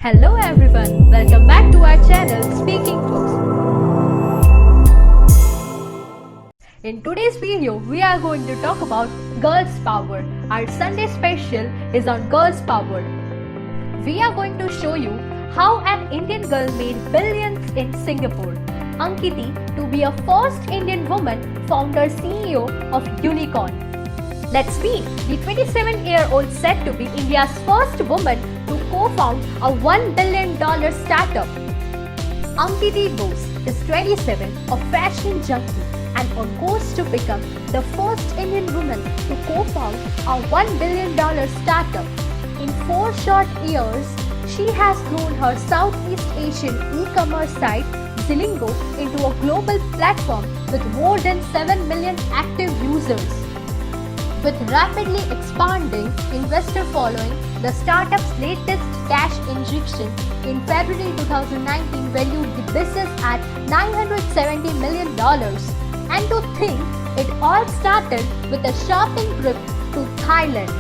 Hello everyone, welcome back to our channel Speaking Books. In today's video, we are going to talk about Girls Power. Our Sunday special is on Girls Power. We are going to show you how an Indian girl made billions in Singapore. Ankiti to be a first Indian woman founder CEO of Unicorn. Let's meet the 27-year-old said to be India's first woman to co-found a $1 billion startup. Ankiti Bose is 27, a fashion junkie, and on course to become the first Indian woman to co-found a $1 billion startup. In 4 short years, she has grown her Southeast Asian e-commerce site Zilingo into a global platform with more than 7 million active users. With rapidly expanding investor following, the startup's latest cash injection in February 2019 valued the business at $970 million. And to think, it all started with a shopping trip to Thailand.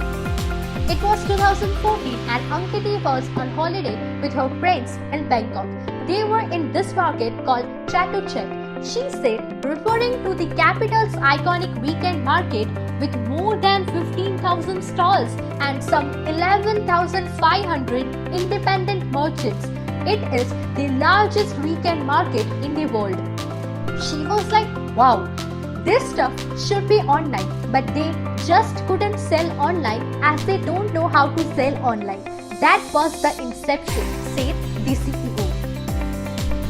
It was 2014 and Ankiti was on holiday with her friends in Bangkok. They were in this market called Chatuchak. She said, referring to the capital's iconic weekend market with more than 15,000 stalls and some 11,500 independent merchants. It is the largest weekend market in the world. She was like, wow, this stuff should be online, but they just couldn't sell online as they don't know how to sell online. That was the inception, said the CEO.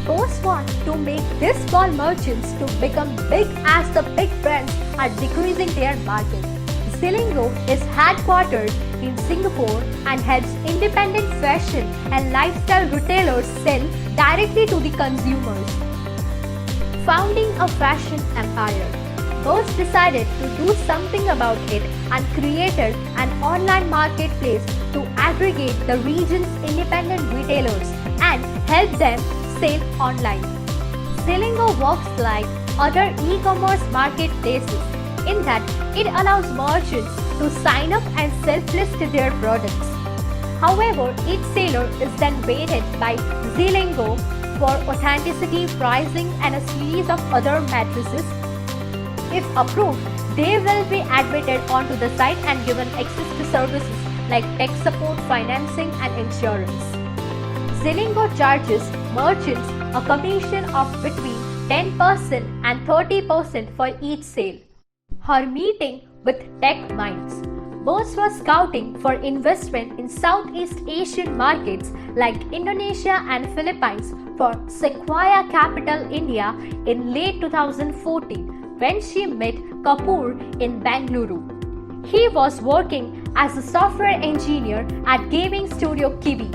Bose want to make these small merchants to become big as the big brands are decreasing their market. Zilingo is headquartered in Singapore and helps independent fashion and lifestyle retailers sell directly to the consumers. Founding a fashion empire, Bose decided to do something about it and created an online marketplace to aggregate the region's independent retailers and help them sell online. Zilingo works like other e-commerce marketplaces in that it allows merchants to sign up and self-list their products. However, each seller is then rated by Zilingo for authenticity, pricing, and a series of other matrices. If approved, they will be admitted onto the site and given access to services like tech support, financing, and insurance. Zilingo charges merchants a commission of between 10% and 30% for each sale. Her meeting with tech minds. Bose was scouting for investment in Southeast Asian markets like Indonesia and Philippines for Sequoia Capital India in late 2014 when she met Kapoor in Bengaluru. He was working as a software engineer at gaming studio Kiwi.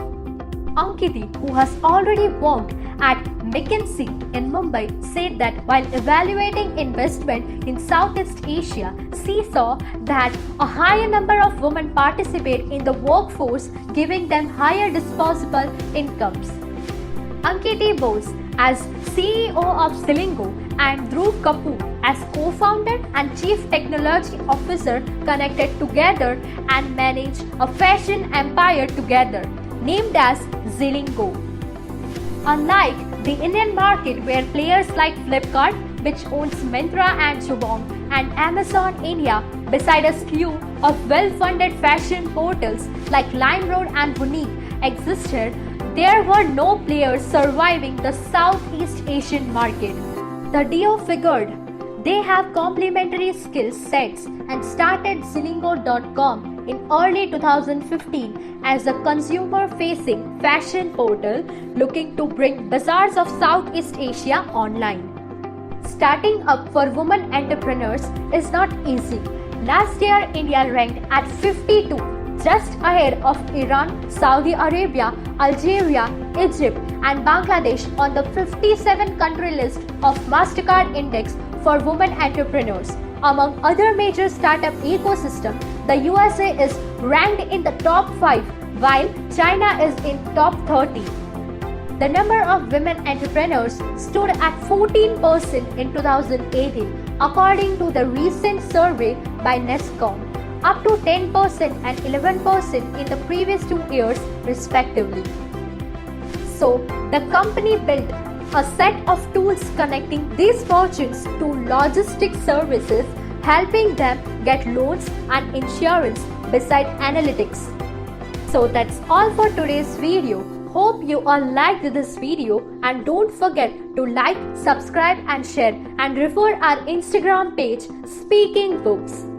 Ankiti, who has already worked at McKinsey in Mumbai, said that while evaluating investment in Southeast Asia, she saw that a higher number of women participate in the workforce, giving them higher disposable incomes. Ankiti Bose as CEO of Zilingo and Dhruv Kapoor as co-founder and chief technology officer connected together and manage a fashion empire together, named as Zilingo. Unlike the Indian market where players like Flipkart, which owns Myntra and Jabong, and Amazon India, beside a slew of well-funded fashion portals like LimeRoad and Vunique existed, there were no players surviving the Southeast Asian market. The duo figured they have complementary skill sets and started Zilingo.com in early 2015 as a consumer-facing fashion portal looking to bring bazaars of Southeast Asia online. Starting up for women entrepreneurs is not easy. Last year, India ranked at 52, just ahead of Iran, Saudi Arabia, Algeria, Egypt, and Bangladesh on the 57 country list of MasterCard Index for women entrepreneurs. Among other major startup ecosystems, the USA is ranked in the top 5, while China is in top 30. The number of women entrepreneurs stood at 14% in 2018, according to the recent survey by NESCOM, up to 10% and 11% in the previous 2 years, respectively. So, the company built a set of tools connecting these fortunes to logistics services, helping them get loans and insurance beside analytics. So that's all for today's video. Hope you all liked this video, and don't forget to like, subscribe and share, and refer our Instagram page Speaking Books.